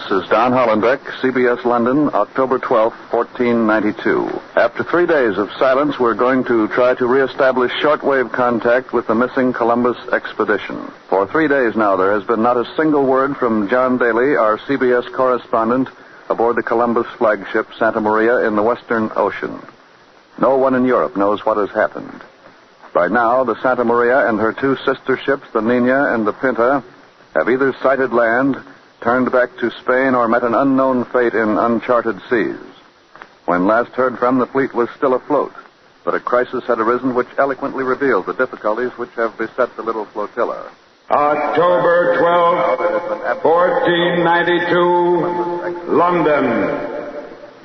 This is Don Hollenbeck, CBS London, October 12, 1492. After 3 days of silence, we're going to try to reestablish shortwave contact with the missing Columbus expedition. For 3 days now, there has been not a single word from John Daly, our CBS correspondent, aboard the Columbus flagship Santa Maria in the Western Ocean. No one in Europe knows what has happened. By now, the Santa Maria and her two sister ships, the Nina and the Pinta, have either sighted land, turned back to Spain, or met an unknown fate in uncharted seas. When last heard from, the fleet was still afloat, but a crisis had arisen which eloquently revealed the difficulties which have beset the little flotilla. October 12, 1492, London.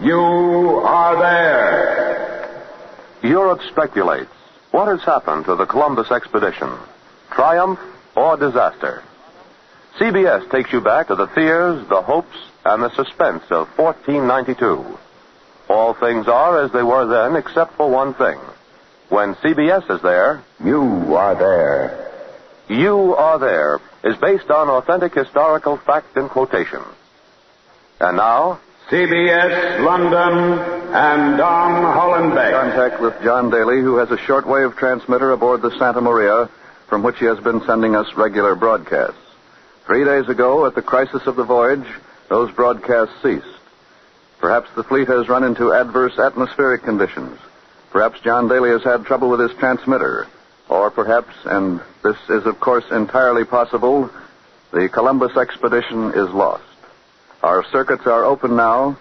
You are there. Europe speculates. What has happened to the Columbus expedition? Triumph or disaster? CBS takes you back to the fears, the hopes, and the suspense of 1492. All things are as they were then, except for one thing. When CBS is there, You are there. You Are There is based on authentic historical fact and quotation. And now, CBS London and Don Hollenbeck. Contact with John Daly, who has a shortwave transmitter aboard the Santa Maria, from which he has been sending us regular broadcasts. 3 days ago, at the crisis of the voyage, those broadcasts ceased. Perhaps the fleet has run into adverse atmospheric conditions. Perhaps John Daly has had trouble with his transmitter. Or perhaps, and this is of course entirely possible, the Columbus expedition is lost. Our circuits are open now.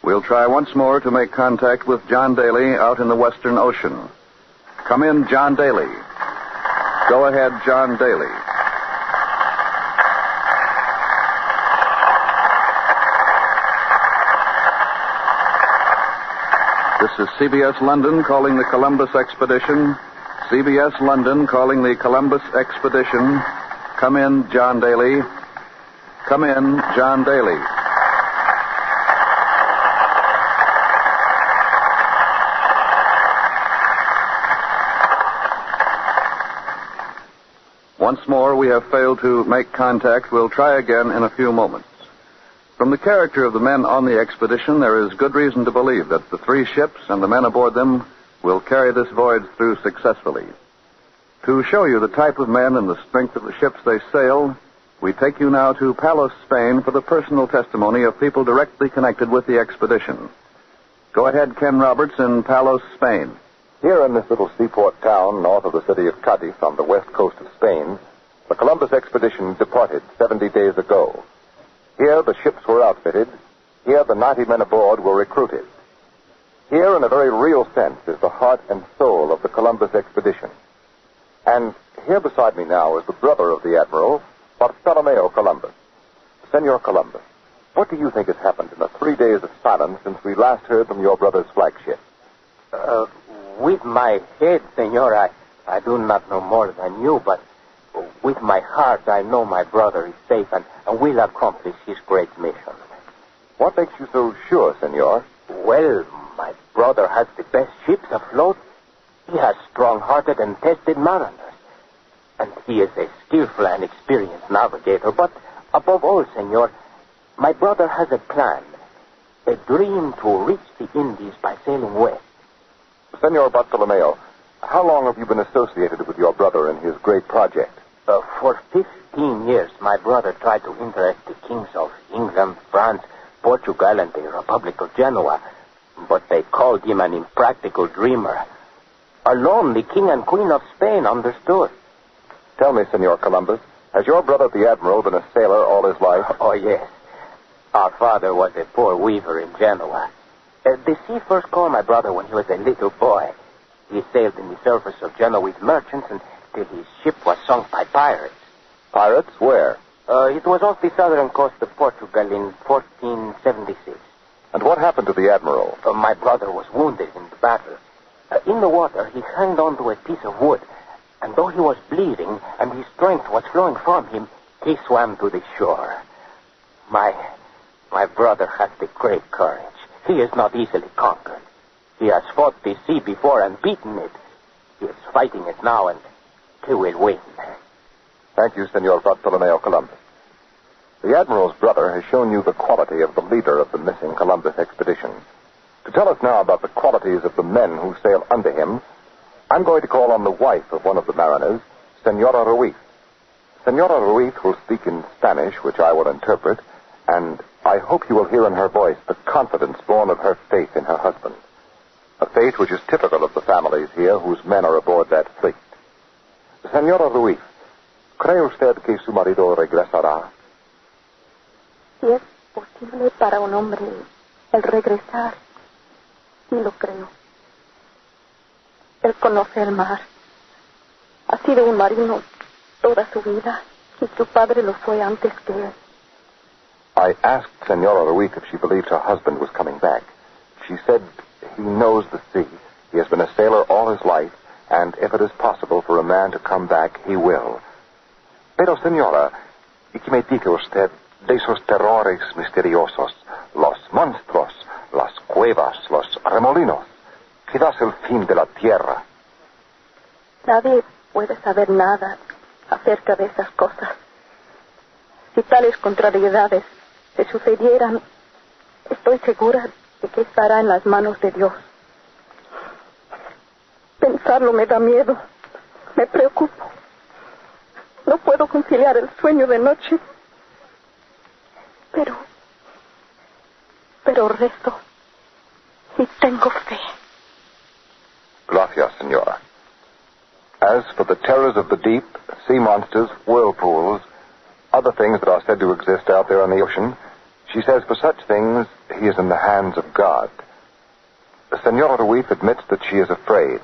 We'll try once more to make contact with John Daly out in the Western Ocean. Come in, John Daly. Go ahead, John Daly. This is CBS London calling the Columbus expedition. CBS London calling the Columbus expedition. Come in, John Daly. Come in, John Daly. Once more, we have failed to make contact. We'll try again in a few moments. From the character of the men on the expedition, there is good reason to believe that the three ships and the men aboard them will carry this voyage through successfully. To show you the type of men and the strength of the ships they sail, we take you now to Palos, Spain, for the personal testimony of people directly connected with the expedition. Go ahead, Ken Roberts, in Palos, Spain. Here in this little seaport town north of the city of Cadiz on the west coast of Spain, the Columbus expedition departed 70 days ago. Here the ships were outfitted. Here the 90 men aboard were recruited. Here, in a very real sense, is the heart and soul of the Columbus expedition. And here beside me now is the brother of the Admiral, Bartolomeo Columbus. Senor Columbus, what do you think has happened in the 3 days of silence since we last heard from your brother's flagship? With my head, senor, I do not know more than you, but with my heart, I know my brother is safe and will accomplish his great mission. What makes you so sure, senor? Well, my brother has the best ships afloat. He has strong-hearted and tested mariners. And he is a skillful and experienced navigator. But above all, senor, my brother has a plan, a dream to reach the Indies by sailing west. Senor Bartolomeo, how long have you been associated with your brother in his great project? For 15 years, my brother tried to interest the kings of England, France, Portugal, and the Republic of Genoa. But they called him an impractical dreamer. Alone, the king and queen of Spain understood. Tell me, Senor Columbus, has your brother the Admiral been a sailor all his life? Oh, yes. Our father was a poor weaver in Genoa. The sea first called my brother when he was a little boy. He sailed in the service of Genoese merchants until his ship was sunk by pirates. Pirates? Where? It was off the southern coast of Portugal in 1476. And what happened to the Admiral? My brother was wounded in the battle. In the water, he hung on to a piece of wood, and though he was bleeding and his strength was flowing from him, he swam to the shore. My brother has the great courage. He is not easily conquered. He has fought the sea before and beaten it. He is fighting it now, and he will win. Thank you, Senor Bartolomeo Columbus. The Admiral's brother has shown you the quality of the leader of the missing Columbus expedition. To tell us now about the qualities of the men who sail under him, I'm going to call on the wife of one of the mariners, Senora Ruiz. Senora Ruiz will speak in Spanish, which I will interpret, and I hope you will hear in her voice the confidence born of her faith in her husband. A faith which is typical of the families here whose men are aboard that fleet. Senora Ruiz, ¿cree usted que su marido regresará? Si es posible para un hombre el regresar, sí lo creo. Él conoce el mar. Ha sido un marino toda su vida y su padre lo fue antes que él. I asked Senora Ruiz if she believed her husband was coming back. She said he knows the sea. He has been a sailor all his life, and if it is possible for a man to come back, he will. Pero, señora, ¿y qué me dice usted de esos terrores misteriosos, los monstruos, las cuevas, los remolinos? Quizás el fin de la tierra. Nadie puede saber nada acerca de esas cosas. Si tales contrariedades se sucedieran, estoy segura de que estará en las manos de Dios. Pensarlo me da miedo, me preocupo. No puedo conciliar el sueño de noche. Pero rezo y tengo fe. Gracias, señora. As for the terrors of the deep, sea monsters, whirlpools, other things that are said to exist out there on the ocean, she says for such things, he is in the hands of God. Senora Ruiz admits that she is afraid.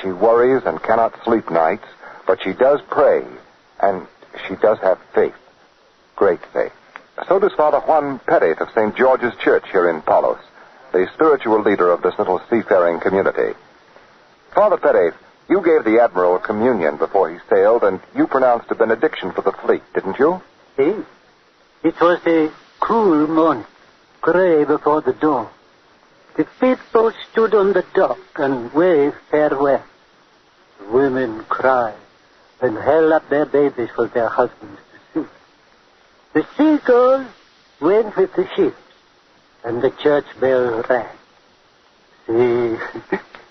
She worries and cannot sleep nights, but she does pray, and she does have faith. Great faith. So does Father Juan Perez of St. George's Church here in Palos, the spiritual leader of this little seafaring community. Father Perez, you gave the Admiral communion before he sailed, and you pronounced a benediction for the fleet, didn't you? Yes. It was a cool morning, gray before the dawn. The people stood on the dock and waved farewell. The women cried and held up their babies for their husbands to see. The seagulls went with the ships, and the church bell rang. See,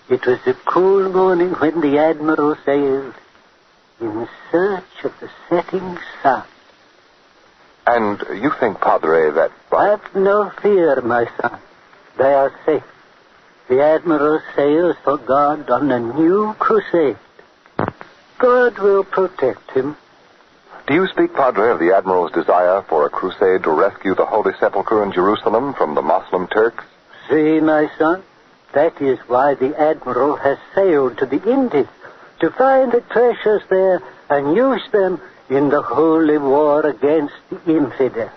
it was a cool morning when the Admiral sailed in search of the setting sun. And you think, Padre, that... Have no fear, my son. They are safe. The Admiral sails for God on a new crusade. God will protect him. Do you speak, Padre, of the Admiral's desire for a crusade to rescue the Holy Sepulchre in Jerusalem from the Moslem Turks? See, my son, that is why the Admiral has sailed to the Indies, to find the treasures there and use them in the holy war against the infidel.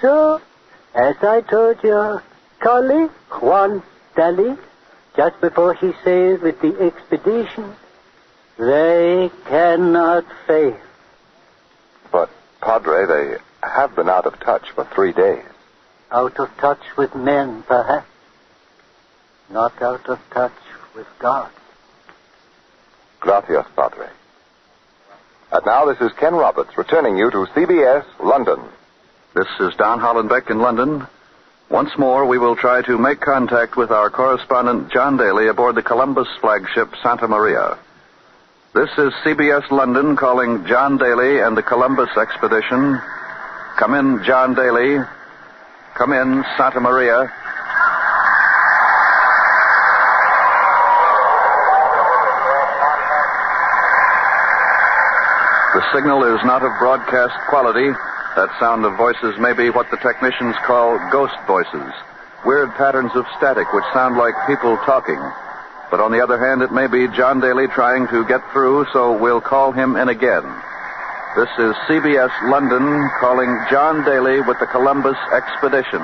So, as I told your colleague, Juan Daly, just before he sailed with the expedition, they cannot fail. But, Padre, they have been out of touch for 3 days. Out of touch with men, perhaps. Not out of touch with God. Gracias, Padre. And now this is Ken Roberts returning you to CBS, London. This is Don Hollenbeck in London. Once more, we will try to make contact with our correspondent, John Daly, aboard the Columbus flagship Santa Maria. This is CBS London calling John Daly and the Columbus expedition. Come in, John Daly. Come in, Santa Maria. The signal is not of broadcast quality. That sound of voices may be what the technicians call ghost voices, weird patterns of static which sound like people talking. But on the other hand, it may be John Daly trying to get through, so we'll call him in again. This is CBS London calling John Daly with the Columbus expedition.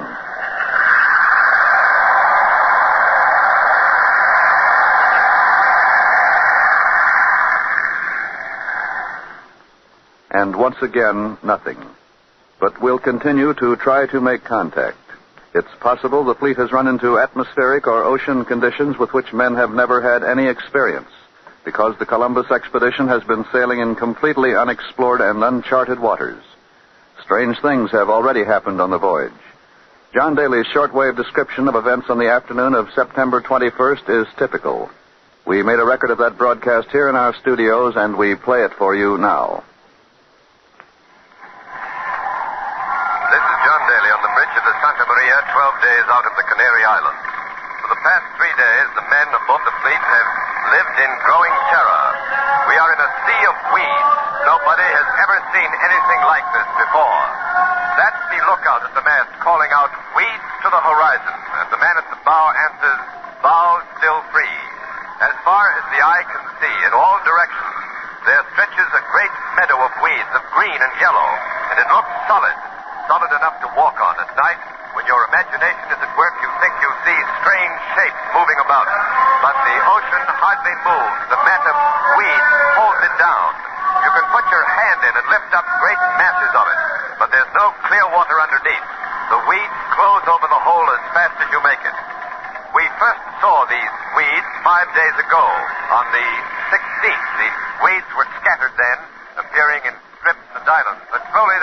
And once again, nothing. But we'll continue to try to make contact. It's possible the fleet has run into atmospheric or ocean conditions with which men have never had any experience, because the Columbus expedition has been sailing in completely unexplored and uncharted waters. Strange things have already happened on the voyage. John Daly's shortwave description of events on the afternoon of September 21st is typical. We made a record of that broadcast here in our studios, and we play it for you now. This is John Daly on the bridge of the Santa Maria, 12 days out of the Canary Islands. For the past 3 days, the men aboard the fleet have lived in growing terror. We are in a sea of weeds. Nobody has ever seen anything like this before. That's the lookout at the mast calling out, "Weeds to the horizon," and the man at the bow answers, "Bow still free." As far as the eye can see, in all directions, there stretches a great meadow of weeds of green and yellow, and it looks solid enough to walk on at night. When your imagination is at work, you think you see strange shapes moving about. But the ocean hardly moves. The mat of weeds holds it down. You can put your hand in and lift up great masses of it, but there's no clear water underneath. The weeds close over the hole as fast as you make it. We first saw these weeds 5 days ago, on the 16th. The weeds were scattered then, appearing in strips and islands, but slowly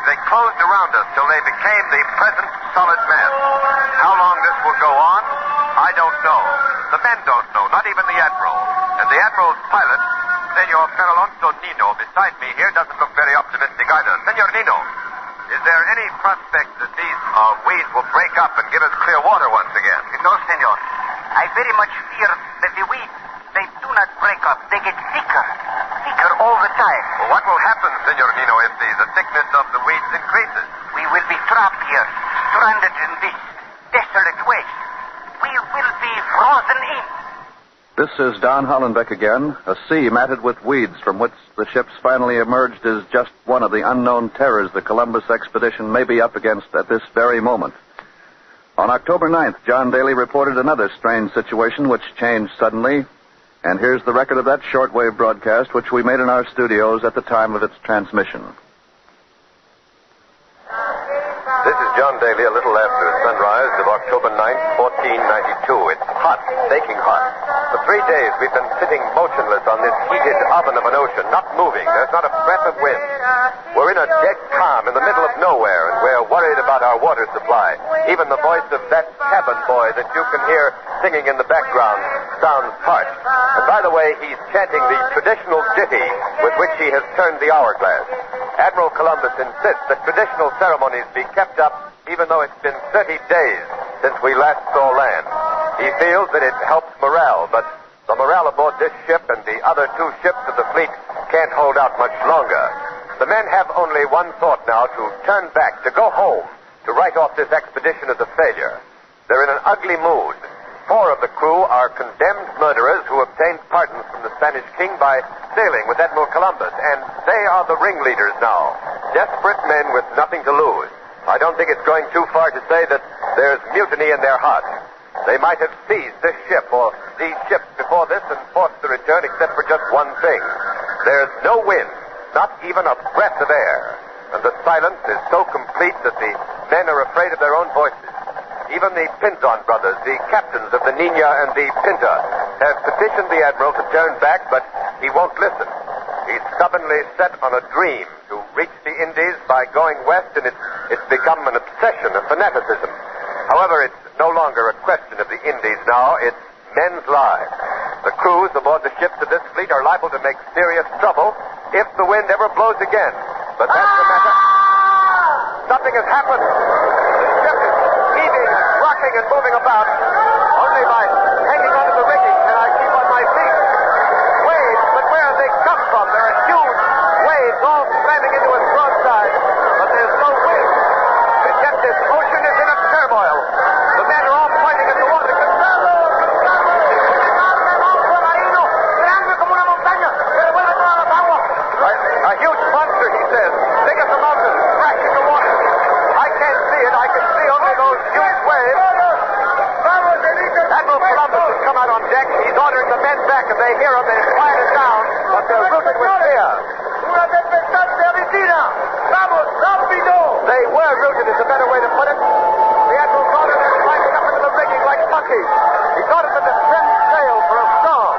they closed around us till they became the present solid mass. How long this will go on, I don't know. The men don't know, not even the Admiral. And the Admiral's pilot, Senor Feralonso Nino, beside me here, doesn't look very optimistic either. Senor Nino, is there any prospect that these weeds will break up and give us clear water once again? No, senor. I very much fear that the weeds, they do not break up. They get thicker all the time. Well, what will happen, Senor Nino, if the thickness of the weeds increases? We will be trapped here, stranded in this desolate waste. We will be frozen in. This is Don Hollenbeck again. A sea matted with weeds from which the ships finally emerged is just one of the unknown terrors the Columbus expedition may be up against at this very moment. On October 9th, John Daly reported another strange situation which changed suddenly. And here's the record of that shortwave broadcast, which we made in our studios at the time of its transmission. This is John Daly a little after sunrise of October 9th, 1492. It's hot, baking hot. For 3 days we've been sitting motionless on this heated oven of an ocean, not moving. There's not a breath of wind. We're in a dead calm in the middle of nowhere, and we're worried about our water supply. Even the voice of that cabin boy that you can hear singing in the background sounds parched. And by the way, he's chanting the traditional ditty with which he has turned the hourglass. Admiral Columbus insists that traditional ceremonies be kept up even though it's been 30 days since we last saw land. He feels that it helps morale, but the morale aboard this ship and the other 2 ships of the fleet can't hold out much longer. The men have only one thought now: to turn back, to go home, to write off this expedition as a failure. They're in an ugly mood. 4 of the crew are condemned murderers who obtained pardons from the Spanish king by sailing with Admiral Columbus, and they are the ringleaders now. Desperate men with nothing to lose. I don't think it's going too far to say that there's mutiny in their hearts. They might have seized this ship or these ships before this and forced the return except for just one thing. There's no wind, not even a breath of air. And the silence is so complete that the men are afraid of their own voices. Even the Pinzon brothers, the captains of the Nina and the Pinta, have petitioned the Admiral to turn back, but he won't listen. He's stubbornly set on a dream to reach the Indies by going west, and it's become an obsession, a fanaticism. However, it's no longer a question of the Indies now. It's men's lives. The crews aboard the ships of this fleet are liable to make serious trouble if the wind ever blows again. But that's the matter. Something has happened. The ship is heaving and rocking and moving about. Only by hanging onto the rigging can I keep on my feet. Waves, but where have they come from? There are huge waves all slamming into us broadside, but there's no wind. And yet this ocean is in a turmoil. The men are all pointing at the water. A huge monster, he says, big as a mountain, crashing the water. I can't see it. I can see only those huge waves. Admiral Columbus has come out on deck. He's ordering the men back. If they hear him, they quiet it down, but they're rooted with fear. They were rooted is a better way to put it. The Admiral thought of them climbing up into the rigging like monkeys. He thought of them to trim sail for a storm.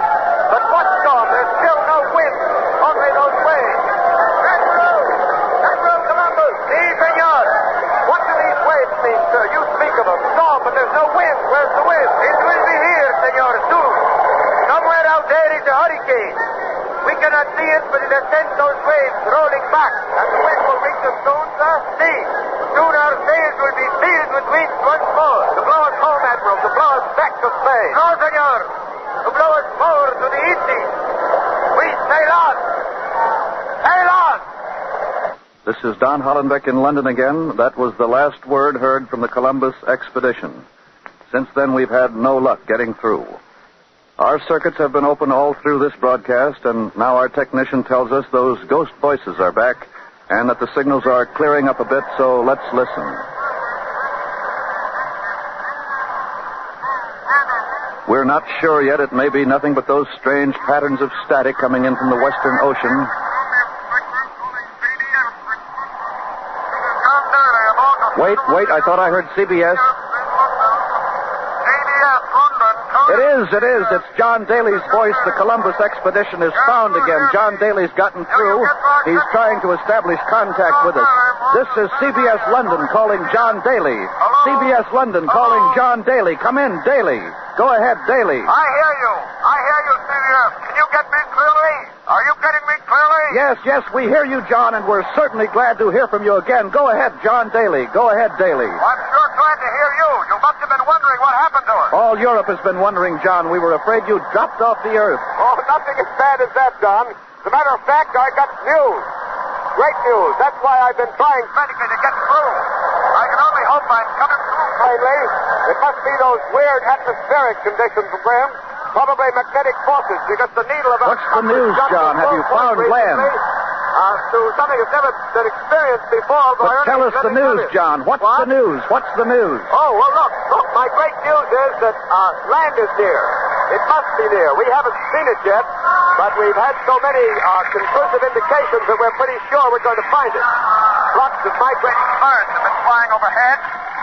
But what storm? There's still no wind, only those waves. Admiral Columbus, leave but there's no wind. Where's the wind? It will be here, senor, soon. Somewhere out there is a hurricane. We cannot see it, but it has sent those waves rolling back, and the wind will reach us soon, sir. See, soon our sails will be filled with wind once more. To blow us home, Admiral, to blow us back to Spain. No, senor. To blow us forward to the Indies. We sail on. Sail on. This is Don Hollenbeck in London again. That was the last word heard from the Columbus expedition. Since then, we've had no luck getting through. Our circuits have been open all through this broadcast, and now our technician tells us those ghost voices are back and that the signals are clearing up a bit, so let's listen. We're not sure yet. It may be nothing but those strange patterns of static coming in from the Western Ocean. Wait, I thought I heard CBS. It is. It's John Daly's voice. The Columbus expedition is found again. John Daly's gotten through. He's trying to establish contact with us. This is CBS London calling John Daly. CBS London calling John Daly. Come in, Daly. Go ahead, Daly. I hear you, CBS. Can you get me clearly? Are you getting me clearly? Yes, we hear you, John, and we're certainly glad to hear from you again. Go ahead, John Daly. Go ahead, Daly. I'm sure glad to hear you. You must have been wondering what happened to us. All Europe has been wondering, John. We were afraid you dropped off the earth. Oh, nothing as bad as that, Don. As a matter of fact, I got news. Great news. That's why I've been trying frantically to get through. I can only hope I'm coming through plainly. It must be those weird atmospheric conditions, Graham. Probably magnetic forces, because the needle of our... What's the news, John? Have you found land? To something that's never been experienced before. But tell us the news, John. What's the news? Oh, well, look, my great news is that land is near. It must be near. We haven't seen it yet, but we've had so many conclusive indications that we're pretty sure we're going to find it. Flocks of migrating birds have been flying overhead.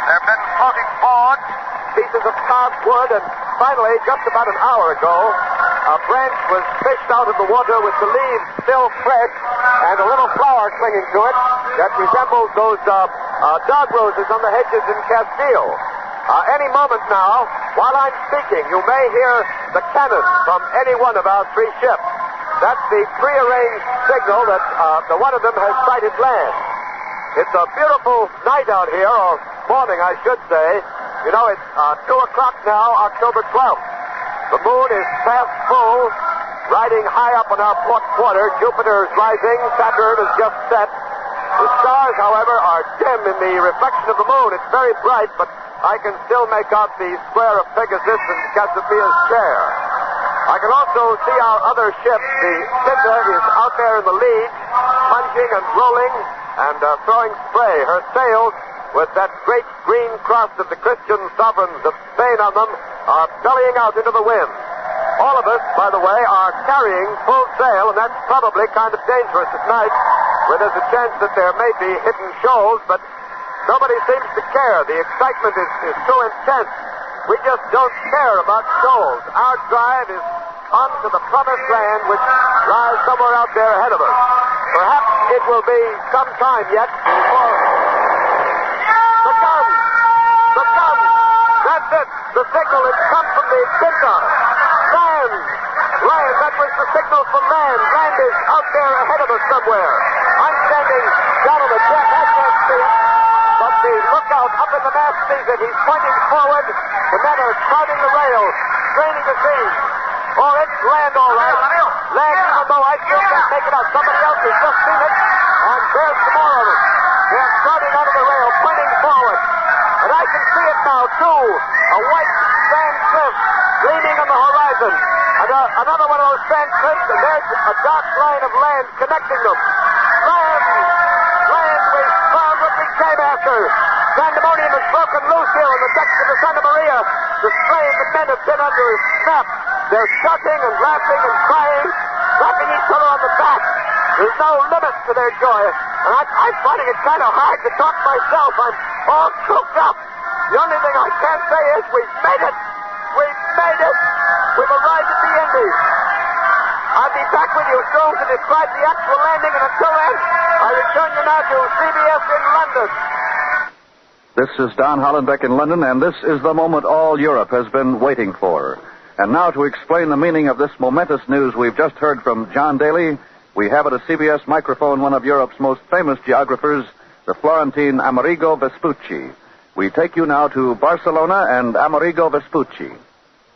There have been floating boards, pieces of carved wood, and finally, just about an hour ago, a branch was fished out of the water with the leaves still fresh and a little flower clinging to it that resembles those dog roses on the hedges in Castile. Any moment now, while I'm speaking, you may hear the cannon from any one of our three ships. That's the prearranged signal that the one of them has sighted land. It's a beautiful night out here, or morning, I should say. You know, it's 2 o'clock now, October 12th. The moon is past full, riding high up on our port quarter. Jupiter is rising. Saturn has just set. The stars, however, are dim in the reflection of the moon. It's very bright, but I can still make out the square of Pegasus and Cassiopeia's chair. I can also see our other ship. The Cinta is out there in the lead, plunging and rolling and throwing spray. Her sails, with that great green cross of the Christian sovereigns of Spain on them, are bellying out into the wind. All of us, by the way, are carrying full sail, and that's probably kind of dangerous at night, where there's a chance that there may be hidden shoals, but nobody seems to care. The excitement is so intense. We just don't care about shoals. Our drive is on to the promised land, which lies somewhere out there ahead of us. Perhaps it will be some time yet before... The guns! That's it! The signal has come from the Cinta. Land! That was the signal from land. Land is out there ahead of us somewhere. I'm standing down on the deck. I can't see it. But the lookout up in the mast sees it. He's pointing forward. The men are crowding the rails, straining to see. Oh, it's land all right. Land, even though I still can't make it out. Somebody else has just seen it. And there's some more of them. They're crowding out of the rail, pointing forward. And I can see it now, too. A white sand cliff gleaming on the horizon. And another one of those sand cliffs, and there's a dark line of land connecting them. Land! We found what we came after. Pandemonium has broken loose here on the decks of the Santa Maria. The strain the men have been under is snapped. They're shouting and laughing and crying, slapping each other on the back. There's no limit to their joy. And I'm finding it kind of hard to talk myself. I'm all choked up. The only thing I can say is we've made it. We've made it. We've arrived at the Indies. I'll be back with you soon to describe the actual landing, and until then, I return you now to CBS in London. This is Don Hollenbeck in London, and this is the moment all Europe has been waiting for. And now to explain the meaning of this momentous news we've just heard from John Daly, we have at a CBS microphone one of Europe's most famous geographers, the Florentine Amerigo Vespucci. We take you now to Barcelona and Amerigo Vespucci.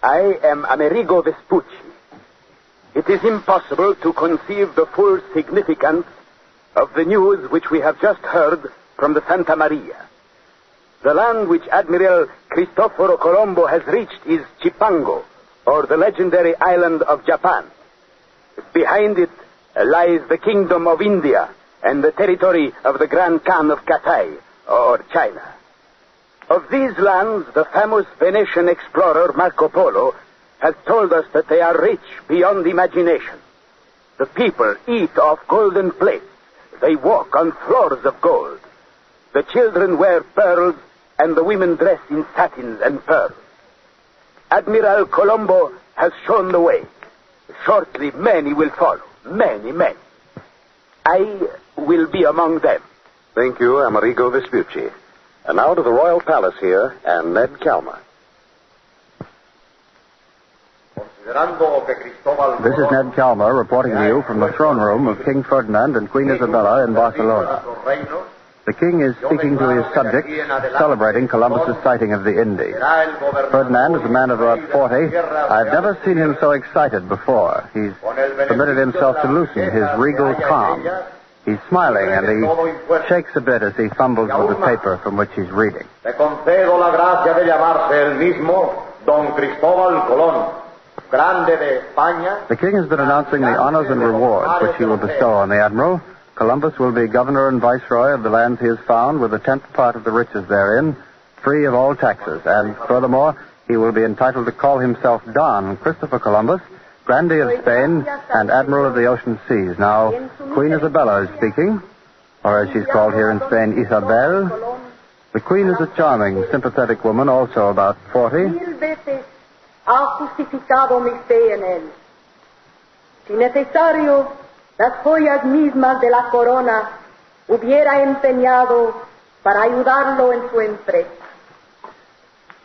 I am Amerigo Vespucci. It is impossible to conceive the full significance of the news which we have just heard from the Santa Maria. The land which Admiral Cristoforo Colombo has reached is Cipango, or the legendary island of Japan. Behind it lies the kingdom of India and the territory of the Grand Khan of Cathay, or China. Of these lands, the famous Venetian explorer Marco Polo has told us that they are rich beyond imagination. The people eat off golden plates. They walk on floors of gold. The children wear pearls, and the women dress in satins and pearls. Admiral Colombo has shown the way. Shortly, many will follow. Many. I will be among them. Thank you, Amerigo Vespucci. And now to the Royal Palace here, and Ned Calmer. This is Ned Calmer reporting to you from the throne room of King Ferdinand and Queen Isabella in Barcelona. The king is speaking to his subjects, celebrating Columbus's sighting of the Indies. Ferdinand is a man of about 40. I've never seen him so excited before. He's permitted himself to loosen his regal calm. He's smiling, and he shakes a bit as he fumbles with the paper from which he's reading. Le concedo la gracia de llamarse el mismo Don Cristóbal Colón. The king has been announcing the honors and rewards which he will bestow on the admiral. Columbus will be governor and viceroy of the lands he has found, with a 10th part of the riches therein, free of all taxes. And furthermore, he will be entitled to call himself Don Christopher Columbus, Grandee of Spain and Admiral of the Ocean Seas. Now, Queen Isabella is speaking, or as she's called here in Spain, Isabel. The queen is a charming, sympathetic woman, also about 40. Ha justificado mi fe en él. Si necesario, las joyas mismas de la corona hubiera empeñado para ayudarlo en su empresa.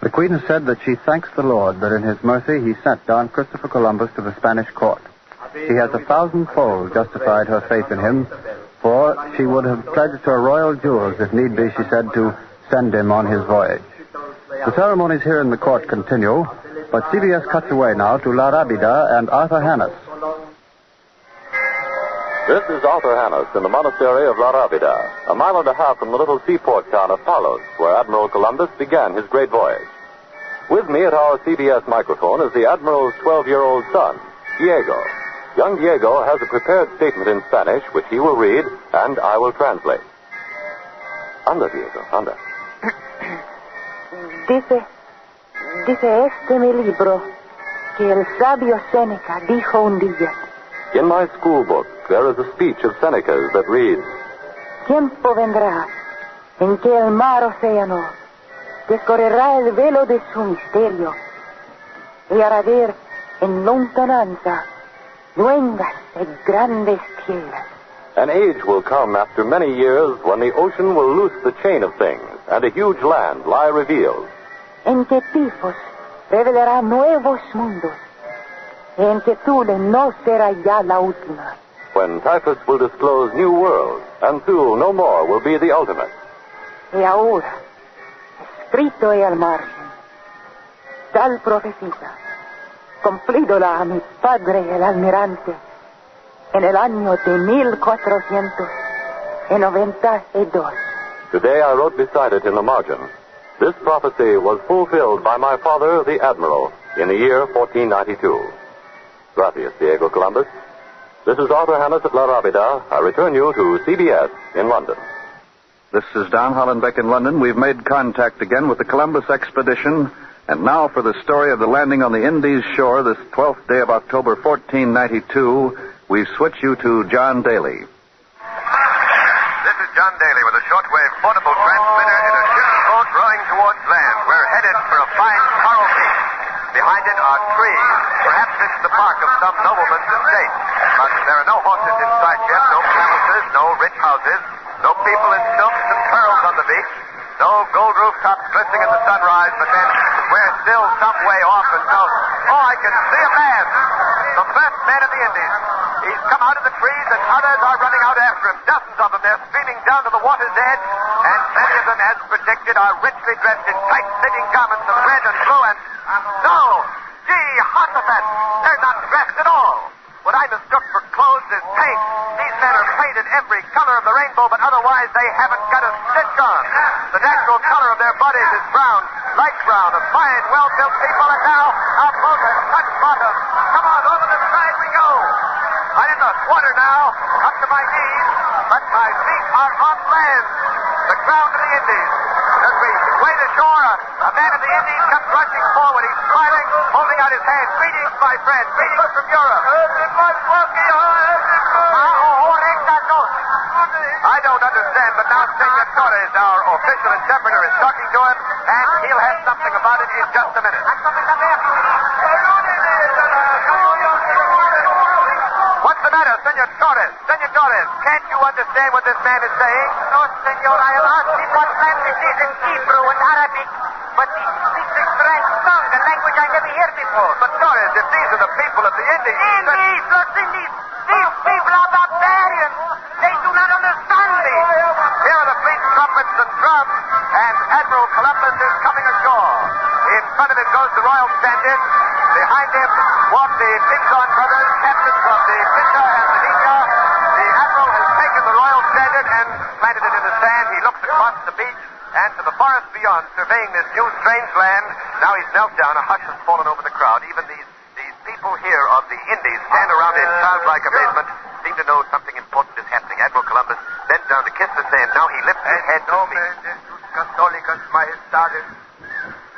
The Queen has said that she thanks the Lord that in his mercy he sent Don Christopher Columbus to the Spanish court. She has 1,000-fold justified her faith in him, for she would have pledged her royal jewels, if need be, she said, to send him on his voyage. The ceremonies here in the court continue, but CBS cuts away now to La Rábida and Arthur Hannes. This is Arthur Hannes in the monastery of La Rábida, a mile and a half from the little seaport town of Palos, where Admiral Columbus began his great voyage. With me at our CBS microphone is the Admiral's 12-year-old son, Diego. Young Diego has a prepared statement in Spanish, which he will read, and I will translate. Anda, Diego, anda. Dice este mi libro que el sabio Séneca dijo un día. In my school book, there is a speech of Seneca's that reads, Tiempo vendrá en que el mar océano descorrerá el velo de su misterio y hará ver en lontananza luengas y grandes tierras. An age will come after many years when the ocean will loose the chain of things and a huge land lie revealed. En que Tifos revelará nuevos mundos, y en que Thule no será ya la última. When Typhus will disclose new worlds, and Thule no more will be the ultimate. Y ahora, escrito y al margen, tal profecía, cumplídola a mi padre el almirante, en el año de 1492. Today I wrote beside it in the margin, this prophecy was fulfilled by my father, the Admiral, in the year 1492. Gracias, Diego Columbus. This is Arthur Hannes at La Rábida. I return you to CBS in London. This is Don Hollenbeck in London. We've made contact again with the Columbus expedition. And now for the story of the landing on the Indies shore this 12th day of October, 1492, we switch you to John Daly. This is John Daly with a shortwave portable transmitter in a ship's boat rowing towards land. We're headed for a fine coral reef. Behind it are trees. Perhaps it's the park of some nobleman's estate. But there are no horses in sight yet, no palaces, no rich houses, no people in silks and pearls on the beach. No gold rooftops glistening in the sunrise, but then we're still some way off until, I can see a man. The first man of the Indies. He's come out of the trees and others are running out after him. Dozens of them. They're streaming down to the water's edge, and many of them, as predicted, are richly dressed in tight-fitting garments of red and blue and... No! Gee, Jehoshaphat! They're not dressed at all. What I mistook for clothes is paint. These men are painted every color of the rainbow, but otherwise they haven't got a stitch on. The natural color of their bodies is brown, light brown, a fine, well-built people, and now our boat has touched bottom. Come on, over the side we go. I'm in the water now, up to my knees, but my feet are on land, the ground of the Indies. As we wade ashore, a man of the Indies comes rushing forward. He's smiling, holding out his hand. Greetings, my friend. Greetings from Europe. I don't understand, but now Senor Torres, our official interpreter, is talking to him, and he'll have something about it in just a minute. What's the matter, Senor Torres? Senor Torres, can't you understand what this man is saying? No, Senor. I have asked him what language is in Hebrew and Arabic, but he speaks a strange tongue, a language I never heard before. But Torres, if these are the people of the Indies... Indies, los Indies! These people are barbarians! They do not understand me! Here are the fleet trumpets and drums, and Admiral Columbus is coming ashore. In front of him goes the Royal Standard. Behind him walk the Pinzon brothers, captains of the Pinta and the Nika. The Admiral has taken the Royal Standard and planted it in the sand. He looks across the beach and to the forest beyond, surveying this new strange land. Now he's knelt down. A hush has fallen over the crowd. Even these people here of the Indies stand around in childlike amazement, seem to know something important is happening. Admiral Columbus bends down to kiss the sand. Now he lifts his head to speak. Católicas Majestades,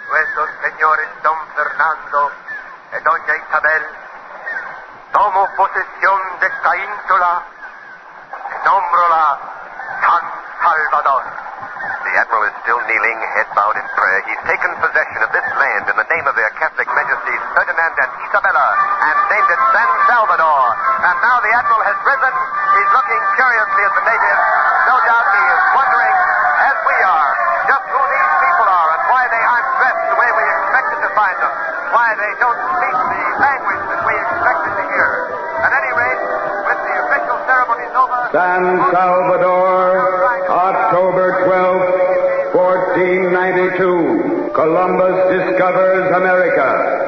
nuestros señores Don Fernando y Doña Isabel, tomo posesión de esta ínsula y nómbrola San Salvador. The Admiral is still kneeling, head bowed in prayer. He's taken possession of this land in the name of their Catholic Majesties Ferdinand and Isabella and named it San Salvador. And now the Admiral has risen. He's looking curiously at the natives. No doubt he is wondering, as we are, just who these people are and why they aren't dressed the way we expected to find them. Why they don't speak the language that we expected to hear. At any rate, with the official ceremonies over... San Salvador, October 12th, 1492. Columbus discovers America.